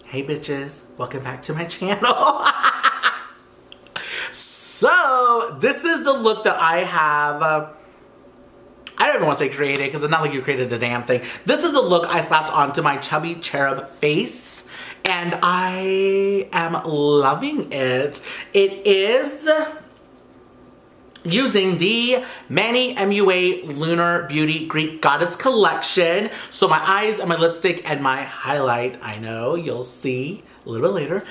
Hey bitches, welcome back to my channel. So, this is the look that I have. I don't even want to say created because it's not like you created a damn thing. This is the look I slapped onto my chubby cherub face and I am loving it. It is using the Manny MUA Lunar Beauty Greek Goddess collection. So my eyes and my lipstick and my highlight, I know you'll see a little bit later.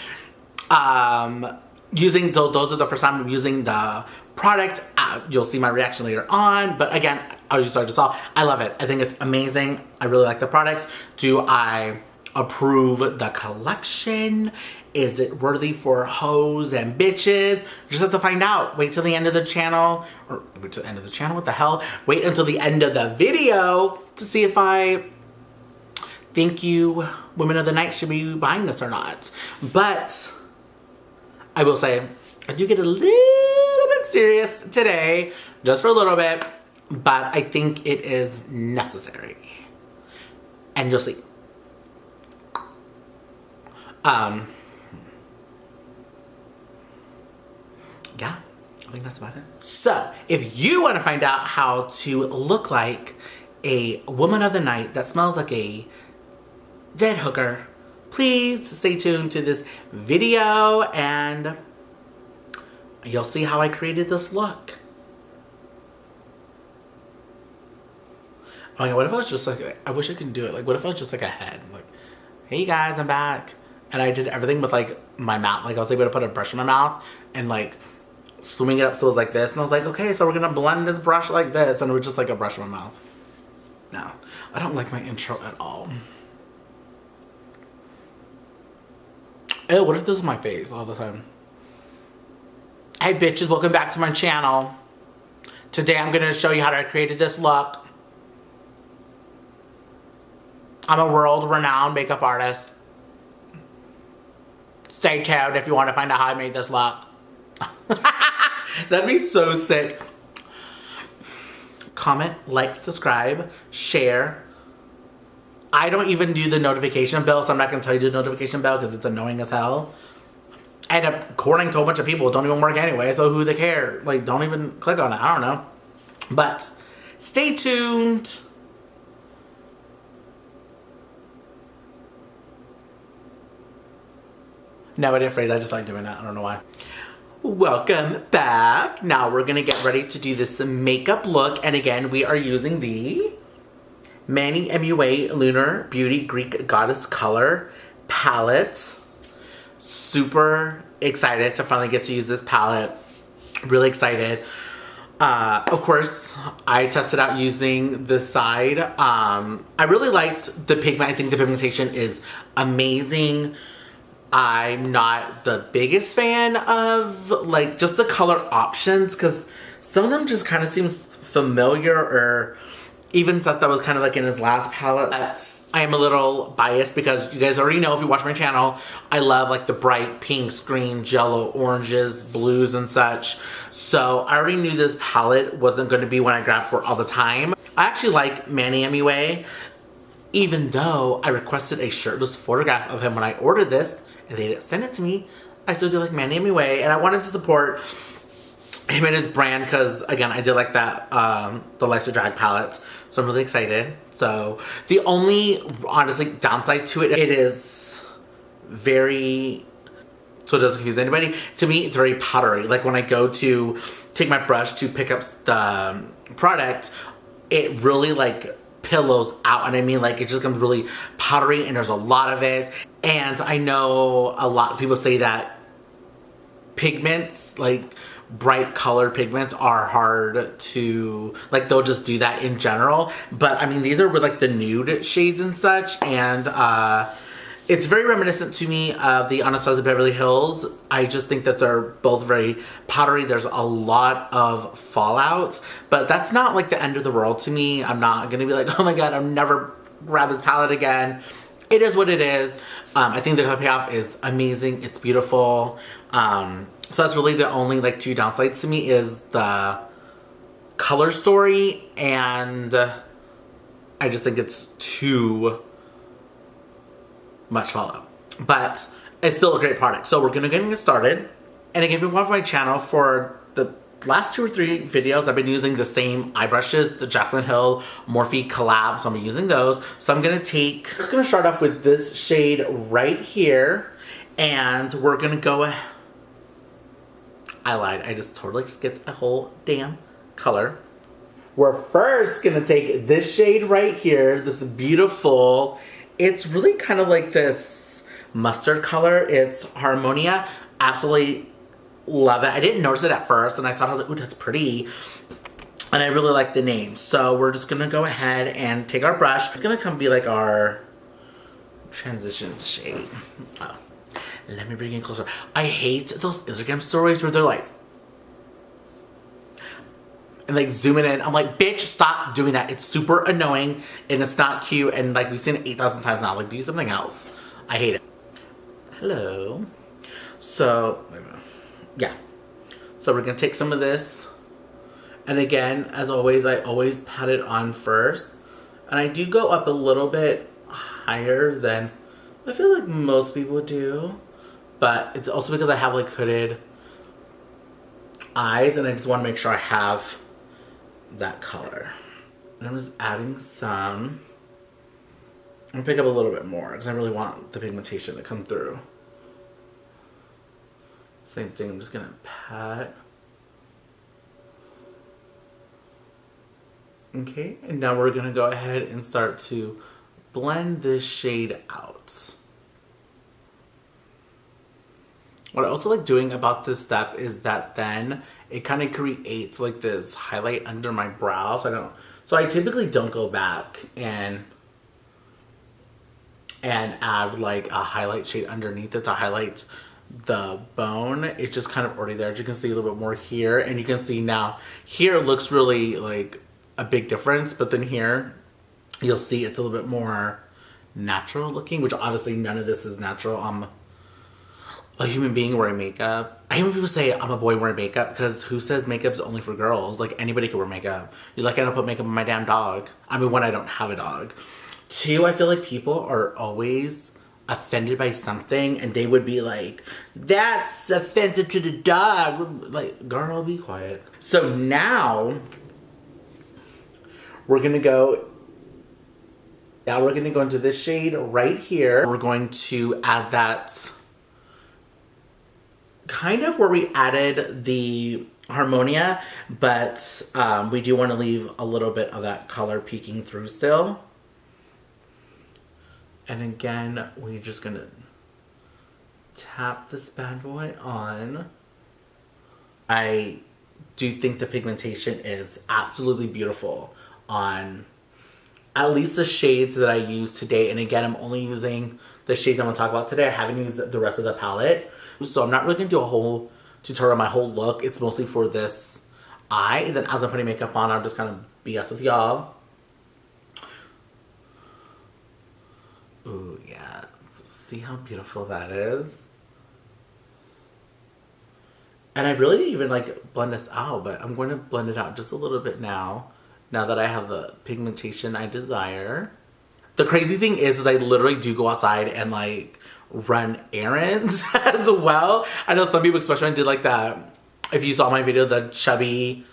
Using those are the first time I'm using the product. You'll see my reaction later on. But again, as you started to saw, I love it. I think it's amazing. I really like the products. Do I approve the collection? Is it worthy for hoes and bitches? You just have to find out. Wait till the end of the channel. Or wait till the end of the channel? What the hell? Wait until the end of the video to see if I think you women of the night should be buying this or not. But I will say, I do get a little bit serious today. Just for a little bit. But I think it is necessary. And you'll see. Yeah, I think that's about it. So, if you want to find out how to look like a woman of the night that smells like a dead hooker, please stay tuned to this video and you'll see how I created this look. Oh yeah, what if I was just like, I wish I could do it. Like, what if I was just like a head? Like, hey guys, I'm back. And I did everything with like my mouth. Like I was able to put a brush in my mouth and like swing it up so it was like this. And I was like, okay, so we're gonna blend this brush like this. And it was just like a brush in my mouth. No, I don't like my intro at all. Ew, what if this is my face all the time? Hey bitches, welcome back to my channel. Today I'm gonna show you how I created this look. I'm a world-renowned makeup artist. Stay tuned if you want to find out how I made this look. That'd be so sick. Comment, like, subscribe, share. I don't even do the notification bell, so I'm not going to tell you to do the notification bell because it's annoying as hell. And according to a bunch of people, it don't even work anyway, so who they care? Like, don't even click on it. I don't know. But stay tuned. No, I didn't phrase. I just like doing that. I don't know why. Welcome back. Now we're going to get ready to do this makeup look. And again, we are using the Manny MUA Lunar Beauty Greek Goddess Color palette. Super excited to finally get to use this palette. Really excited. Of course, I tested out using this side. I really liked the pigment. I think the pigmentation is amazing. I'm not the biggest fan of like just the color options because some of them just kind of seems familiar or even stuff that was kind of like in his last palette. But I am a little biased because you guys already know if you watch my channel, I love like the bright pinks, green, jello, oranges, blues and such. So I already knew this palette wasn't going to be one I grabbed for all the time. I actually like Manny MUA, even though I requested a shirtless photograph of him when I ordered this. And they didn't send it to me. I still do like Manny MUA, and I wanted to support him and his brand because, again, I did like that, the Life's a Drag palette. So I'm really excited. So the only, honestly, downside to it, it is very, so it doesn't confuse anybody. To me, it's very powdery. Like when I go to take my brush to pick up the product, it really like pillows out, and I mean like it just becomes really powdery and there's a lot of it. And I know a lot of people say that pigments, like bright colored pigments, are hard to, like they'll just do that in general. But I mean these are with like the nude shades and such, and it's very reminiscent to me of the Anastasia Beverly Hills. I just think that they're both very powdery. There's a lot of fallout, but that's not like the end of the world to me. I'm not gonna be like, oh my god, I'll never grab this palette again. It is what it is. I think the color payoff is amazing. It's beautiful. So that's really the only like two downsides to me is the color story, and I just think it's too much fallout. but it's still a great product. So we're gonna get started. And again, if you watch my channel for the last 2 or 3 videos, I've been using the same eye brushes, the Jaclyn Hill Morphe collab, so I'm using those. So I'm just gonna start off with this shade right here, and we're gonna go, I lied, I just totally skipped a whole damn color. We're first gonna take this shade right here, this beautiful, it's really kind of like this mustard color, it's Harmonia, absolutely love it. I didn't notice it at first, and I saw it, I was like, ooh, that's pretty. And I really like the name. So we're just gonna go ahead and take our brush. It's gonna be like our transition shade. Oh, let me bring it closer. I hate those Instagram stories where they're like, and like zooming in. I'm like, bitch, stop doing that. It's super annoying and it's not cute. And like we've seen it 8,000 times now. Like do something else. I hate it. Hello. So, yeah. So we're gonna take some of this. And again, as always, I always pat it on first. And I do go up a little bit higher than I feel like most people do. But it's also because I have like hooded eyes and I just want to make sure I have that color. And I'm just adding some. I'm gonna pick up a little bit more because I really want the pigmentation to come through. Same thing, I'm just gonna pat. Okay, and now we're gonna go ahead and start to blend this shade out. What I also like doing about this step is that then it kind of creates like this highlight under my brow. So I typically don't go back and add like a highlight shade underneath it to highlight the bone. It's just kind of already there. As you can see a little bit more here, and you can see now here it looks really like a big difference, but then here you'll see it's a little bit more natural looking, which obviously none of this is natural. I'm a human being wearing makeup. I hate when people say I'm a boy wearing makeup, because who says makeup's only for girls? Like anybody can wear makeup. You're like, I don't put makeup on my damn dog. I mean, one, I don't have a dog. 2, I feel like people are always offended by something and they would be like, that's offensive to the dog. Like, girl, be quiet. So now we're gonna go into this shade right here. We're going to add that kind of where we added the Harmonia, but we do want to leave a little bit of that color peeking through still. And again, we're just gonna tap this bad boy on. I do think the pigmentation is absolutely beautiful on at least the shades that I use today. And again, I'm only using the shades I'm gonna talk about today. I haven't used the rest of the palette. So I'm not really gonna do a whole tutorial on my whole look. It's mostly for this eye. And then as I'm putting makeup on, I'll just kind of BS with y'all. Ooh, yeah. See how beautiful that is? And I really didn't even like blend this out, but I'm going to blend it out just a little bit now that I have the pigmentation I desire. The crazy thing is I literally do go outside and like run errands as well. I know some people, especially when I did like that, if you saw my video, the chubby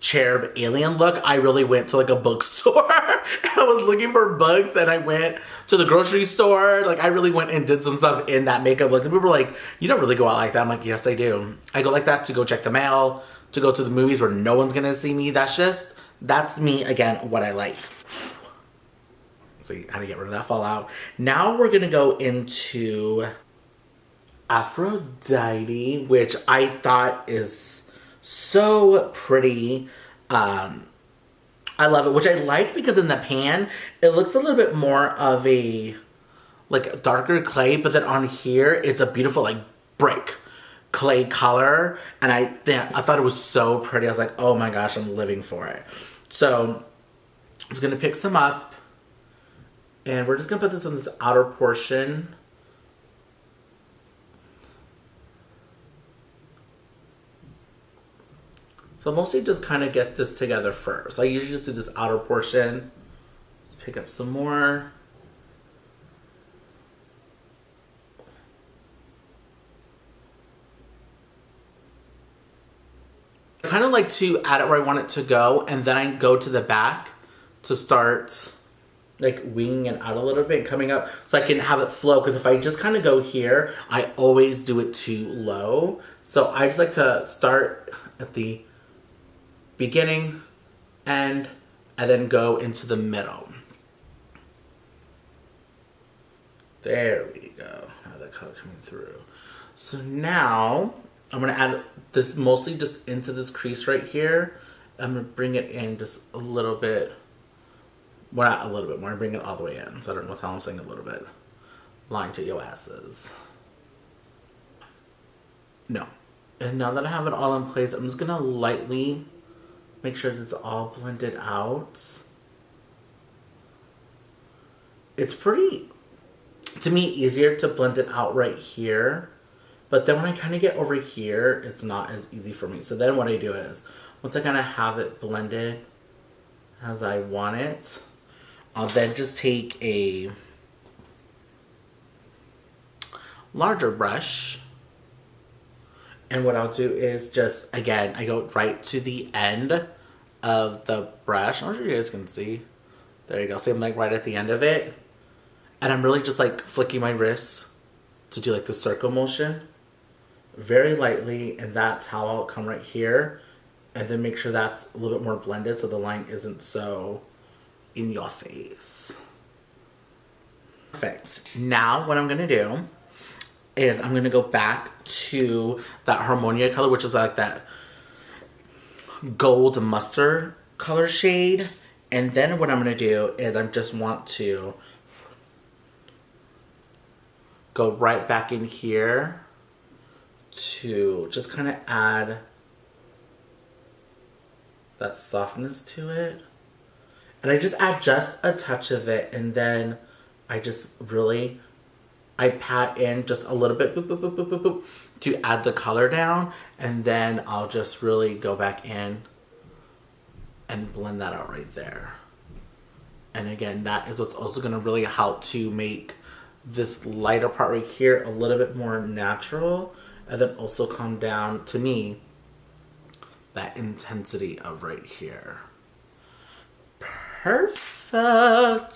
cherub alien look, I really went to like a bookstore. I was looking for books and I went to the grocery store. Like I really went and did some stuff in that makeup look. And people were like, you don't really go out like that. I'm like, yes, I do. I go like that to go check the mail, to go to the movies where no one's gonna see me. That's me, again, what I like. See how to get rid of that fallout. Now we're gonna go into Aphrodite, which I thought is so pretty. I love it, which I like because in the pan, it looks a little bit more of a like darker clay, but then on here, it's a beautiful like brick clay color. And I thought it was so pretty. I was like, oh my gosh, I'm living for it. So I'm just gonna pick some up and we're just gonna put this on this outer portion. So mostly just kind of get this together first. I usually just do this outer portion. Let's pick up some more. like to add it where I want it to go, and then I go to the back to start like winging it out a little bit, coming up, so I can have it flow. Because if I just kind of go here, I always do it too low. So I just like to start at the beginning, end, and then go into the middle. There we go. Now the color coming through. So now I'm gonna add this mostly just into this crease right here. I'm gonna bring it in just a little bit. Well, not a little bit more. I'm bringing it all the way in. So I don't know how I'm saying a little bit. Lying to your asses. No. And now that I have it all in place, I'm just gonna lightly make sure that it's all blended out. It's pretty, to me, easier to blend it out right here. But then when I kind of get over here, it's not as easy for me. So then what I do is, once I kind of have it blended as I want it, I'll then just take a larger brush. And what I'll do is just, again, I go right to the end of the brush. I'm not sure you guys can see. There you go. See, I'm like right at the end of it. And I'm really just like flicking my wrists to do like the circle motion. Very lightly, and that's how I'll come right here. And then make sure that's a little bit more blended so the line isn't so in your face. Perfect. Now what I'm going to do is I'm going to go back to that Harmonia color, which is like that gold mustard color shade. And then what I'm going to do is I just want to go right back in here to just kind of add that softness to it. And I just add just a touch of it, and then I just really, I pat in just a little bit, boop, boop, boop, boop, boop, boop, to add the color down, and then I'll just really go back in and blend that out right there. And again, that is what's also gonna really help to make this lighter part right here a little bit more natural, and then also come down, to me, that intensity of right here. Perfect.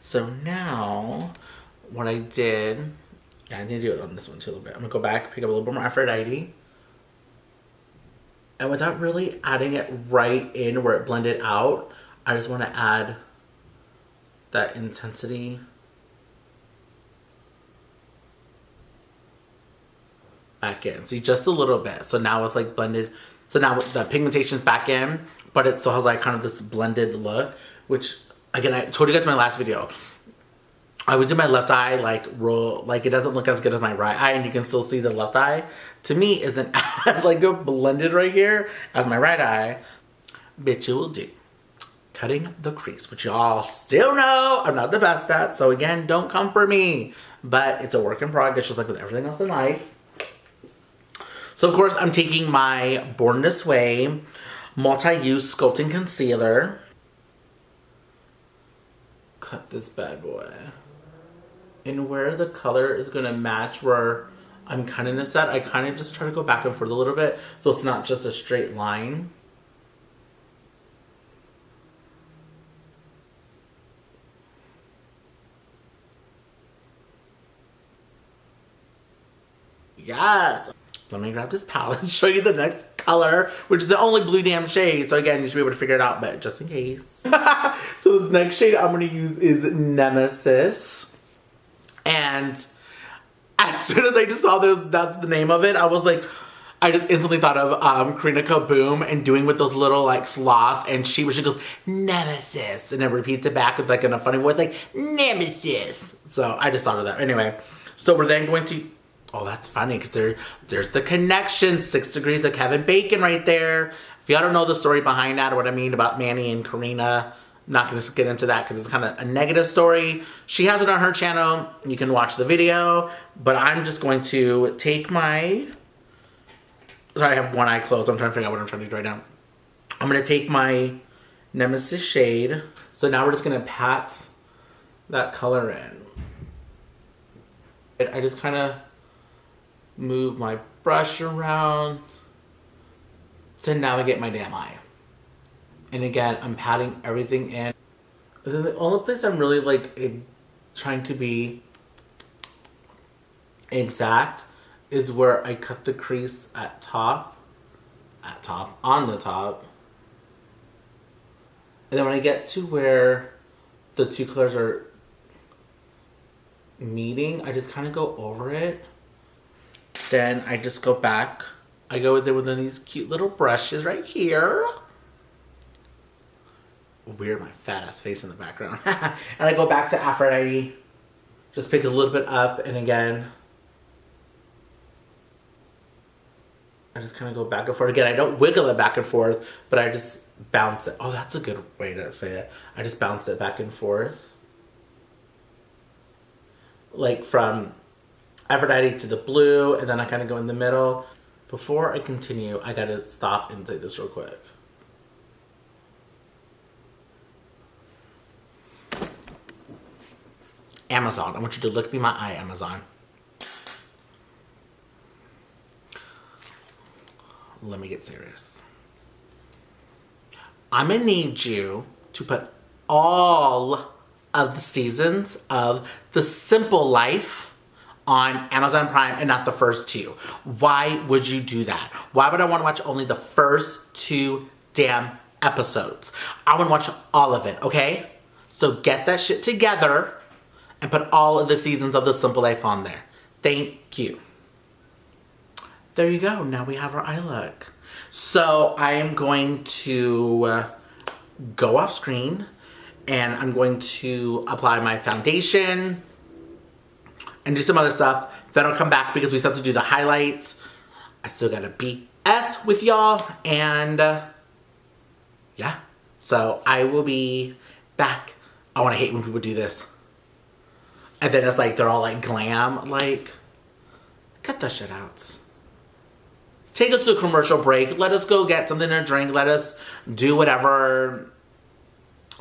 So now, what I did, yeah, I need to do it on this one too a little bit. I'm gonna go back, pick up a little bit more Aphrodite. And without really adding it right in where it blended out, I just wanna add that intensity back in. See, just a little bit. So now it's like blended. So now the pigmentation's back in, but it still has like kind of this blended look, which again, I told you guys in my last video, I always do my left eye like roll, like it doesn't look as good as my right eye, and you can still see the left eye to me isn't as like blended right here as my right eye. Bitch, you will do cutting the crease, which y'all still know I'm not the best at. So again, don't come for me, but it's a work in progress, just like with everything else in life. So of course I'm taking my Born This Way multi-use sculpting concealer. Cut this bad boy. And where the color is gonna match where I'm cutting this at, I kind of just try to go back and forth a little bit so it's not just a straight line. Yes. Let me grab this palette and show you the next color, which is the only blue damn shade. So again, you should be able to figure it out, but just in case. So this next shade I'm gonna use is Nemesis. And as soon as I just saw that's the name of it, I was like, I just instantly thought of Karina Kaboom and doing with those little like sloth, and she goes, Nemesis, and then repeats it back with like in a funny voice, like, Nemesis. So I just thought of that. Anyway, so we're then going to, oh, that's funny, because there's the connection, 6 Degrees of Kevin Bacon right there. If y'all don't know the story behind that or what I mean about Manny and Karina, I'm not going to get into that because it's kind of a negative story. She has it on her channel. You can watch the video. But I'm just going to take my, sorry, I have one eye closed. I'm trying to figure out what I'm trying to do right now. I'm going to take my Nemesis shade. So now we're just going to pat that color in. I just kind of move my brush around to navigate my damn eye. And again, I'm patting everything in. And then the only place I'm really like trying to be exact is where I cut the crease on the top. And then when I get to where the two colors are meeting, I just kind of go over it. Then I just go back. I go with it with these cute little brushes right here. Weird, my fat ass face in the background. And I go back to Aphrodite. Just pick a little bit up, and again, I just kind of go back and forth. Again, I don't wiggle it back and forth, but I just bounce it. Oh, that's a good way to say it. I just bounce it back and forth. Like from Aphrodite to the blue, and then I kind of go in the middle. Before I continue, I gotta stop and say this real quick. Amazon, I want you to look me in my eye, Amazon. Let me get serious. I'm gonna need you to put all of the seasons of The Simple Life on Amazon Prime and not the first two. Why would you do that? Why would I want to watch only the first two damn episodes? I want to watch all of it, okay? So get that shit together and put all of the seasons of The Simple Life on there. Thank you. There you go. Now we have our eye look. So I am going to go off screen and I'm going to apply my foundation and do some other stuff. Then I'll come back because we still have to do the highlights. I still gotta BS with y'all, and yeah. So I will be back. I wanna hate when people do this. And then it's like, they're all like glam. Like, cut that shit out. Take us to a commercial break. Let us go get something to drink. Let us do whatever.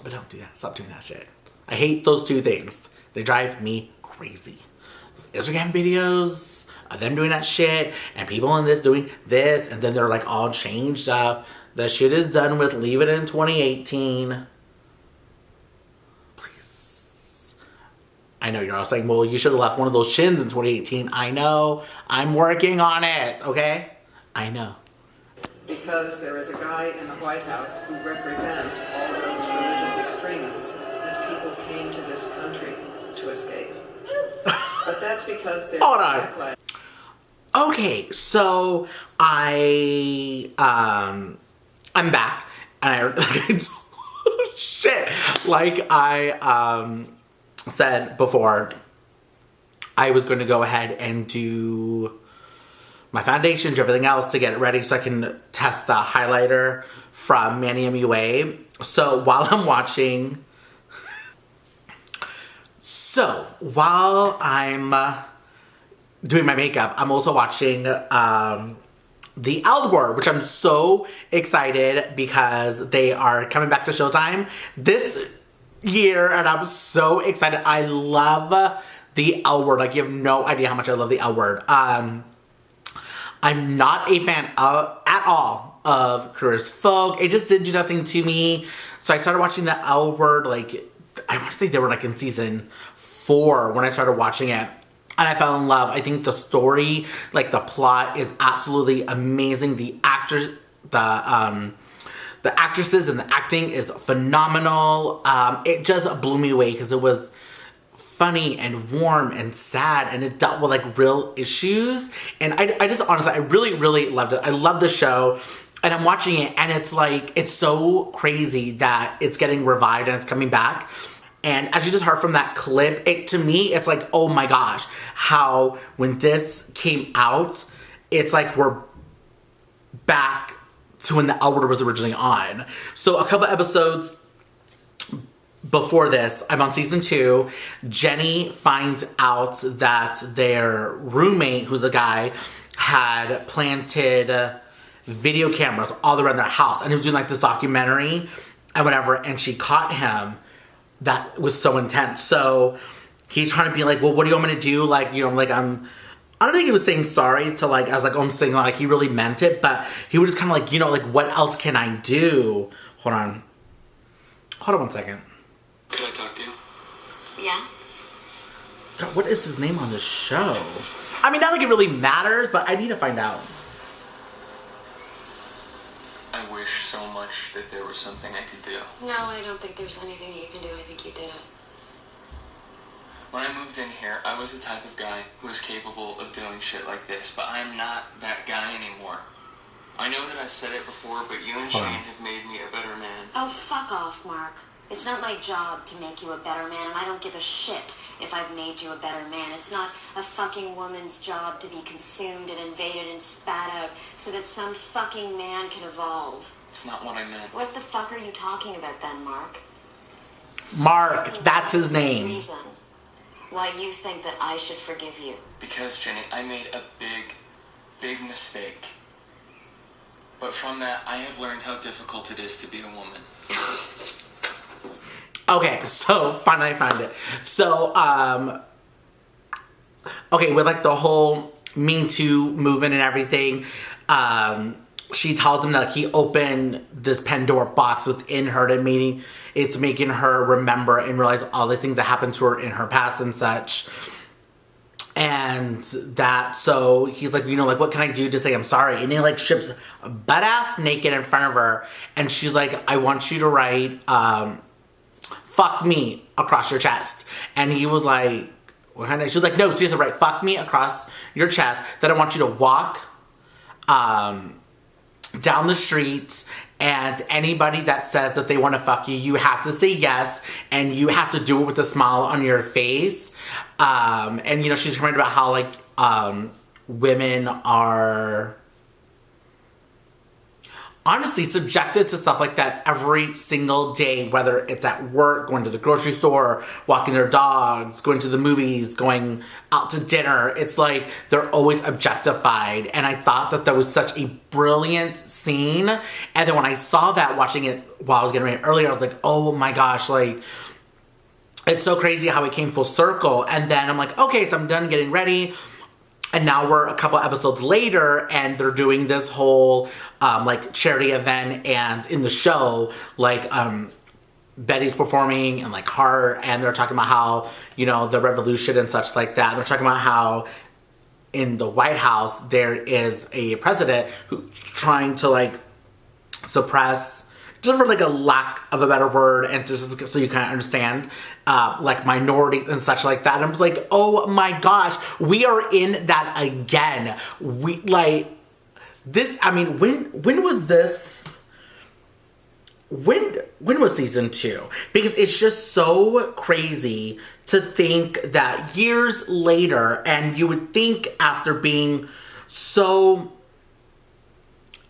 But don't do that. Stop doing that shit. I hate those two things. They drive me crazy. Those Instagram videos of them doing that shit and people in this doing this, and then they're like all changed up. The shit is done with. Leave it in 2018. Please. I know you're all saying, well, you should have left one of those chins in 2018. I know. I'm working on it, okay? I know. Because there is a guy in the White House who represents all those religious extremists that people came to this country to escape. But that's because there's hold on. Okay, so I'm back, and like I said before, I was going to go ahead and do my foundations, everything else to get it ready so I can test the highlighter from Manny MUA. So while I'm watching, doing my makeup, I'm also watching The L Word, which I'm so excited because they are coming back to Showtime this year, and I'm so excited. I love The L Word. Like, you have no idea how much I love The L Word. I'm not a fan at all of Queer Folk. It just didn't do nothing to me. So I started watching The L Word, like, I want to say they were like in season 4 when I started watching it. And I fell in love. I think the story, like the plot, is absolutely amazing. The actors, the actresses and the acting is phenomenal. It just blew me away because it was funny and warm and sad, and it dealt with like real issues. And I just honestly, I really, really loved it. I love the show, and I'm watching it, and it's like, it's so crazy that it's getting revived and it's coming back. And as you just heard from that clip, to me, it's like, oh my gosh, how when this came out, it's like we're back to when the L Word was originally on. So a couple episodes before this, I'm on season 2. Jenny finds out that their roommate, who's a guy, had planted video cameras all around their house, and he was doing like this documentary and whatever, and she caught him. That was so intense. So he's trying to be like, well, what do you want me to do? Like, you know, like I'm I don't think he was saying sorry to like, I was like, oh, I'm saying like he really meant it, but he was just kind of like, you know, like what else can I do? Hold on 1 second. Could I talk to you? Yeah? God, what is his name on this show? I mean, not like it really matters, but I need to find out. I wish so much that there was something I could do. No, I don't think there's anything that you can do. I think you did it. When I moved in here, I was the type of guy who was capable of doing shit like this, but I'm not that guy anymore. I know that I've said it before, but you and Shane have made me a better man. Oh, fuck off, Mark. It's not my job to make you a better man, and I don't give a shit if I've made you a better man. It's not a fucking woman's job to be consumed and invaded and spat out so that some fucking man can evolve. It's not what I meant. What the fuck are you talking about then, Mark? Mark, that's his name. Reason why you think that I should forgive you. Because, Jenny, I made a big, big mistake. But from that, I have learned how difficult it is to be a woman. Okay, so finally I found it. So, okay, with like the whole Me Too movement and everything, she told him that he opened this Pandora box within her to meaning it's making her remember and realize all the things that happened to her in her past and such. And that, so he's like, you know, like, what can I do to say I'm sorry? And he like strips butt ass naked in front of her. And she's like, I want you to write, fuck me across your chest. And he was like, what kind of, she was like, no, seriously, write fuck me across your chest. Then I want you to walk, down the street, and anybody that says that they want to fuck you, you have to say yes, and you have to do it with a smile on your face. And you know, she's commenting about how like women are honestly subjected to stuff like that every single day, whether it's at work, going to the grocery store, walking their dogs, going to the movies, going out to dinner. It's like they're always objectified. And I thought that that was such a brilliant scene. And then when I saw that, watching it while I was getting ready earlier, I was like, oh my gosh, like, it's so crazy how it came full circle. And then I'm like, okay, so I'm done getting ready. And now we're a couple episodes later, and they're doing this whole, like, charity event, and in the show, like, Betty's performing, and, like, her, and they're talking about how, you know, the revolution and such like that. They're talking about how in the White House, there is a president who's trying to, like, suppress, just for, like, a lack of a better word, and just so you kind of understand, like, minorities and such like that. And I'm just like, oh my gosh, we are in that again. We, like, this, I mean, when was this, when was season 2? Because it's just so crazy to think that years later, and you would think after being so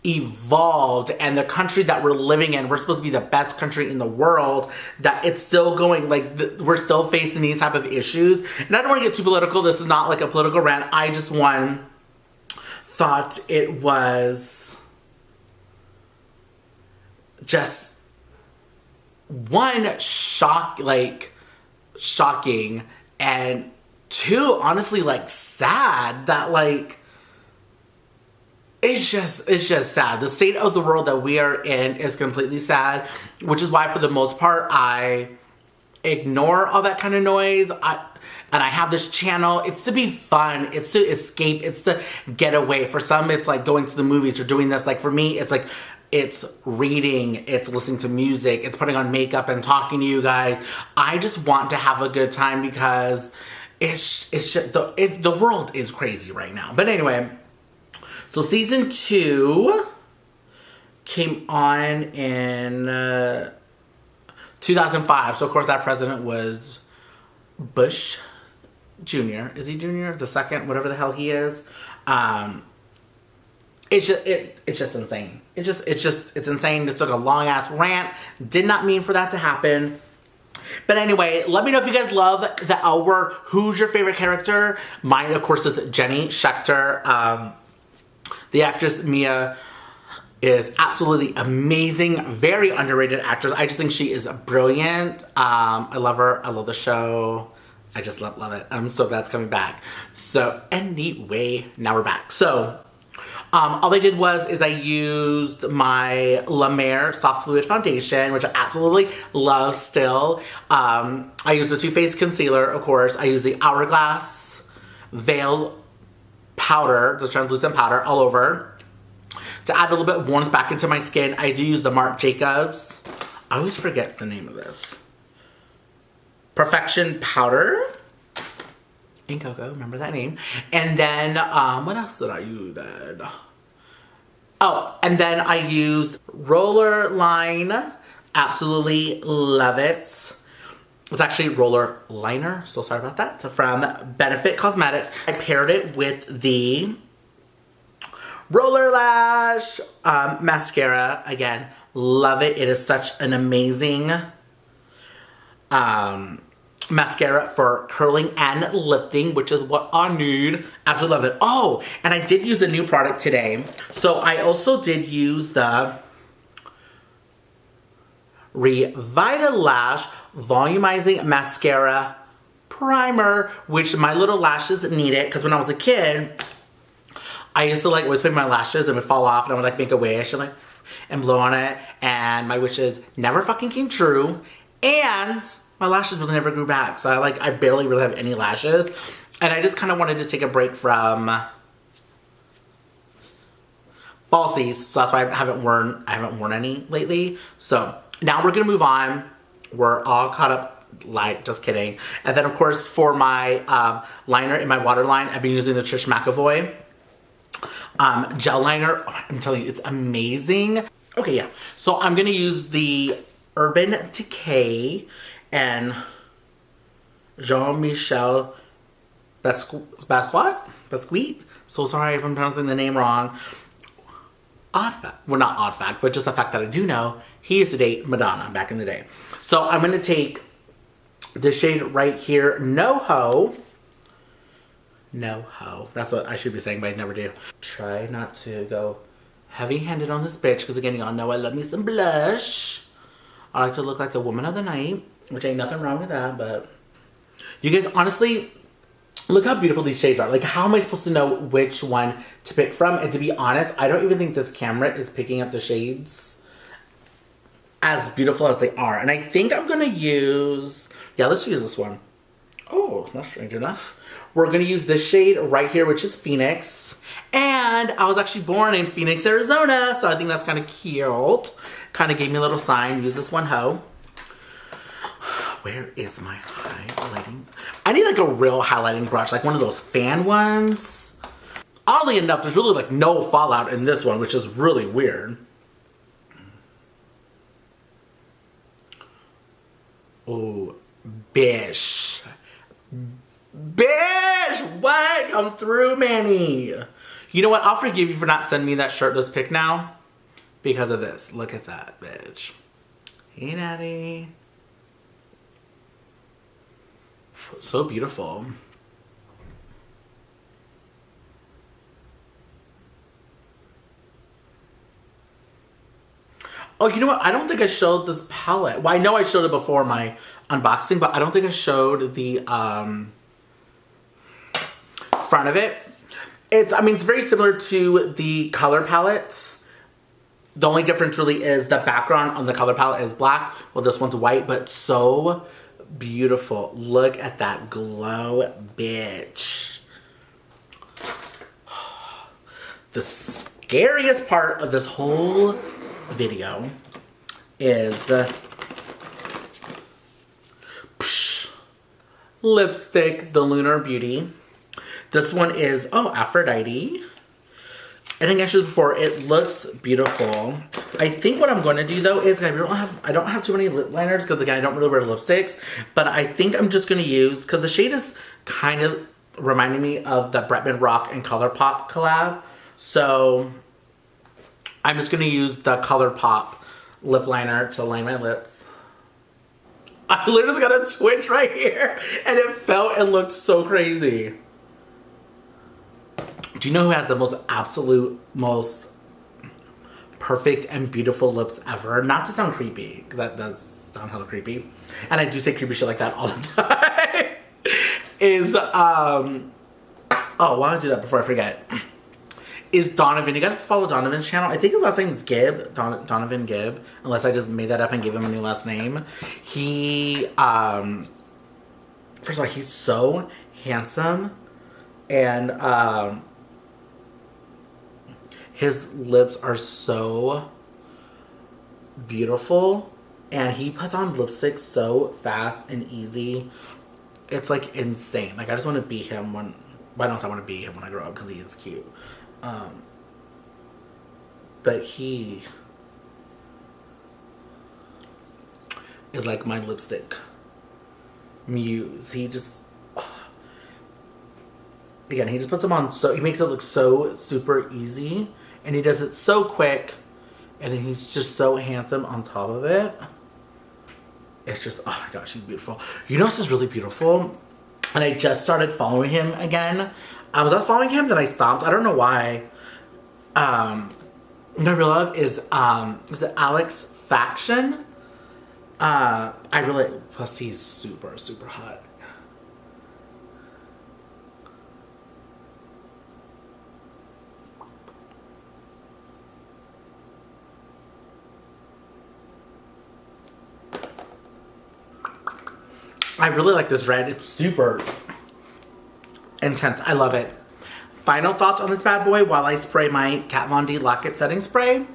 evolved and the country that we're living in, we're supposed to be the best country in the world, that it's still going, like, we're still facing these type of issues. And I don't want to get too political. This is not like a political rant. I just thought it was just one shocking, and two, honestly, like, sad that, like, it's just sad. The state of the world that we are in is completely sad, which is why for the most part I ignore all that kind of noise. And I have this channel. It's to be fun. It's to escape. It's to get away. For some, it's like going to the movies or doing this. Like for me, it's like, it's reading, it's listening to music, it's putting on makeup and talking to you guys. I just want to have a good time because it's just, the world is crazy right now. But anyway, so season 2 came on in 2005. So of course that president was Bush Jr. Is he Jr.? The second, whatever the hell he is. It's just insane. It's insane. It took a long ass rant. Did not mean for that to happen. But anyway, let me know if you guys love the L Word. Who's your favorite character? Mine, of course, is Jenny Schechter. The actress Mia is absolutely amazing. Very underrated actress. I just think she is brilliant. I love her. I love the show. I just love it. I'm so glad it's coming back. So anyway, now we're back. So all I did is I used my La Mer Soft Fluid Foundation, which I absolutely love still. I used the Too Faced Concealer, of course. I used the Hourglass Veil Powder, the translucent powder, all over. To add a little bit of warmth back into my skin, I do use the Marc Jacobs. I always forget the name of this. Perfection Powder. In Cocoa, remember that name. And then, what else did I use then? Oh, and then I used Roller Line. Absolutely love it. It's actually Roller Liner, so sorry about that. From Benefit Cosmetics. I paired it with the Roller Lash mascara. Again, love it. It is such an amazing mascara for curling and lifting, which is what I need. Absolutely love it. Oh, and I did use a new product today. So I also did use the Revitalash Volumizing Mascara Primer, which my little lashes needed, because when I was a kid, I used to like always pick my lashes and would fall off, and I would like make a wish and blow on it, and my wishes never fucking came true, and my lashes really never grew back. So I barely really have any lashes, and I just kind of wanted to take a break from falsies, so that's why I haven't worn any lately. So now we're gonna move on. We're all caught up. Just kidding. And then of course for my liner in my waterline, I've been using the Trish McEvoy gel liner. Oh, I'm telling you, it's amazing. Okay, yeah. So I'm gonna use the Urban Decay and Jean-Michel Basquiat. So sorry if I'm pronouncing the name wrong. Odd fact. Well, not odd fact, but just the fact that I do know he used to date Madonna back in the day. So I'm gonna take the shade right here, NoHo. NoHo. That's what I should be saying, but I never do. Try not to go heavy-handed on this bitch, because again, y'all know I love me some blush. I like to look like the woman of the night, which ain't nothing wrong with that, but you guys, honestly, look how beautiful these shades are. Like, how am I supposed to know which one to pick from? And to be honest, I don't even think this camera is picking up the shades as beautiful as they are. And I think I'm gonna use, yeah, let's use this one. Oh, that's strange enough. We're gonna use this shade right here, which is Phoenix. And I was actually born in Phoenix, Arizona, so I think that's kind of cute. Kind of gave me a little sign, use this one, ho. Where is my highlighting? I need like a real highlighting brush, like one of those fan ones. Oddly enough, there's really like no fallout in this one, which is really weird. Oh, bish. Bish! What? Come through, Manny. You know what? I'll forgive you for not sending me that shirtless pic now. Because of this. Look at that, bitch. Hey, Natty. So beautiful. Oh, you know what? I don't think I showed this palette. Well, I know I showed it before my unboxing, but I don't think I showed the front of it. It's very similar to the color palettes. The only difference really is the background on the color palette is black. Well, this one's white, but so beautiful. Look at that glow, bitch. The scariest part of this whole video is lipstick, the Lunar Beauty. This one is, Aphrodite. And I mentioned before, it looks beautiful. I think what I'm going to do though is I don't have too many lip liners because again I don't really wear lipsticks, but I think I'm just going to use, because the shade is kind of reminding me of the Bretman Rock and ColourPop collab. So I'm just going to use the ColourPop lip liner to line my lips. I literally just got a twitch right here and it felt and looked so crazy. Do you know who has the most perfect and beautiful lips ever? Not to sound creepy, because that does sound hella creepy. And I do say creepy shit like that all the time. is, oh, why don't I do that before I forget? Is Donovan. You guys follow Donovan's channel? I think his last name is Gibb. Donovan Gibb. Unless I just made that up and gave him a new last name. He, first of all, he's so handsome. And, his lips are so beautiful. And he puts on lipstick so fast and easy. It's like insane. Like, I just want to be him when... Why don't I want to be him when I grow up? Because he is cute. But he is like my lipstick muse. He just... Again, he just puts them on so... He makes it look so super easy. And he does it so quick. And then he's just so handsome on top of it. It's just... Oh my gosh, he's beautiful. You know, this is really beautiful. And I just started following him again. I was following him, then I stopped. I don't know why. What I really love is the Alex Faction. Plus he's super, super hot. I really like this red. It's super intense. I love it. Final thoughts on this bad boy while I spray my Kat Von D Lock-It Setting Spray.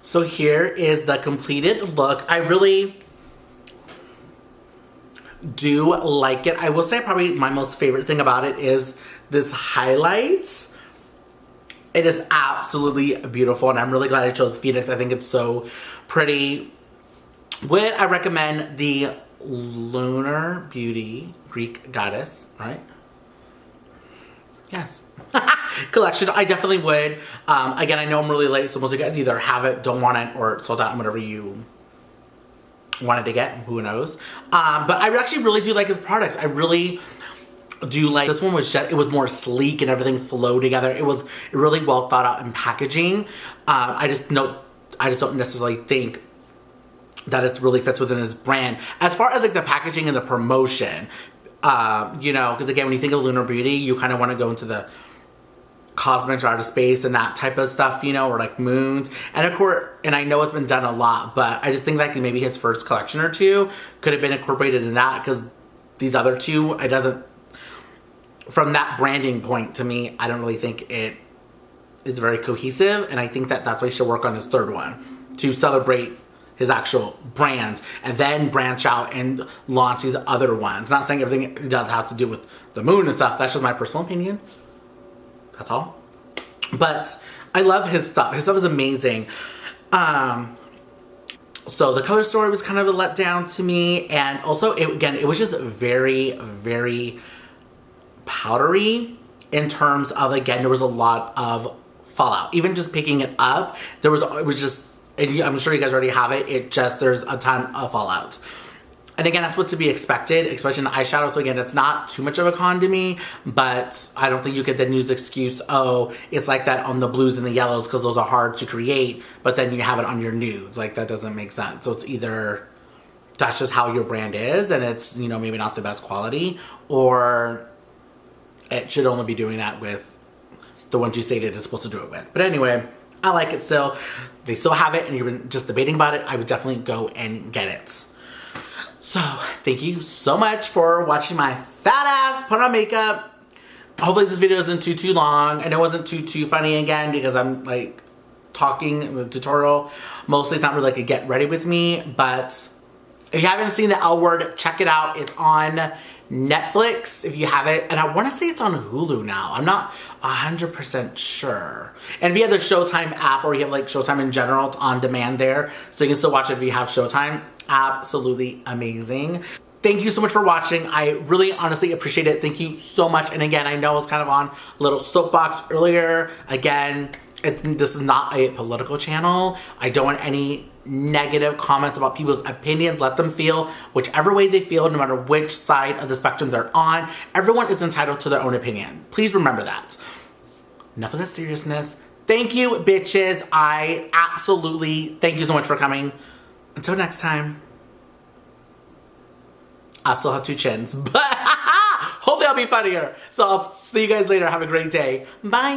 So here is the completed look. I really do like it. I will say probably my most favorite thing about it is this highlight. It is absolutely beautiful, and I'm really glad I chose Phoenix. I think it's so pretty. Would I recommend the Lunar Beauty Greek Goddess, right? Yes. Collection. I definitely would. Again, I know I'm really late, so most of you guys either have it, don't want it, or sold out on whatever you wanted to get. Who knows? But I actually really do like his products. I really... do like this one was just, it was more sleek and everything flowed together. It was really well thought out in packaging. I just don't necessarily think that it really fits within his brand as far as like the packaging and the promotion. You know, because again, when you think of Lunar Beauty, you kind of want to go into the cosmetics or outer space and that type of stuff, you know, or like moons. And of course, and I know it's been done a lot, but I just think like maybe his first collection or two could have been incorporated in that, because these other two, it doesn't, from that branding point to me, I don't really think it is very cohesive. And I think that that's why he should work on his third one, to celebrate his actual brand and then branch out and launch these other ones. Not saying everything he does has to do with the moon and stuff. That's just my personal opinion. That's all. But I love his stuff. His stuff is amazing. So the color story was kind of a letdown to me. And also, it was just very, very powdery in terms of, again, there was a lot of fallout. Even just picking it up, it was just, and I'm sure you guys already have it, there's a ton of fallout. And again, that's what to be expected, especially in the eyeshadow. So again, it's not too much of a con to me, but I don't think you could then use the excuse, oh, it's like that on the blues and the yellows because those are hard to create, but then you have it on your nudes. Like, that doesn't make sense. So it's either that's just how your brand is and it's, you know, maybe not the best quality, or it should only be doing that with the ones you stated it's supposed to do it with. But anyway, I like it still. They still have it and you've been just debating about it. I would definitely go and get it. So, thank you so much for watching my fat ass put on makeup. Hopefully this video isn't too long. And it wasn't too funny again because I'm like talking in the tutorial. Mostly it's not really like a get ready with me. But if you haven't seen the L Word, check it out. It's on Netflix if you have it. And I want to say it's on Hulu now. I'm not 100% sure. And if you have the Showtime app or you have like Showtime in general, it's on demand there. So you can still watch it if you have Showtime. Absolutely amazing. Thank you so much for watching. I really honestly appreciate it. Thank you so much. And again, I know I was kind of on a little soapbox earlier. Again, this is not a political channel. I don't want any negative comments about people's opinions. Let them feel whichever way they feel, no matter which side of the spectrum they're on. Everyone is entitled to their own opinion. Please remember that. Enough of the seriousness. thank you, bitches. I absolutely thank you so much for coming. Until next time. I still have 2 chins, but hopefully I'll be funnier. So I'll see you guys later. Have a great day. Bye.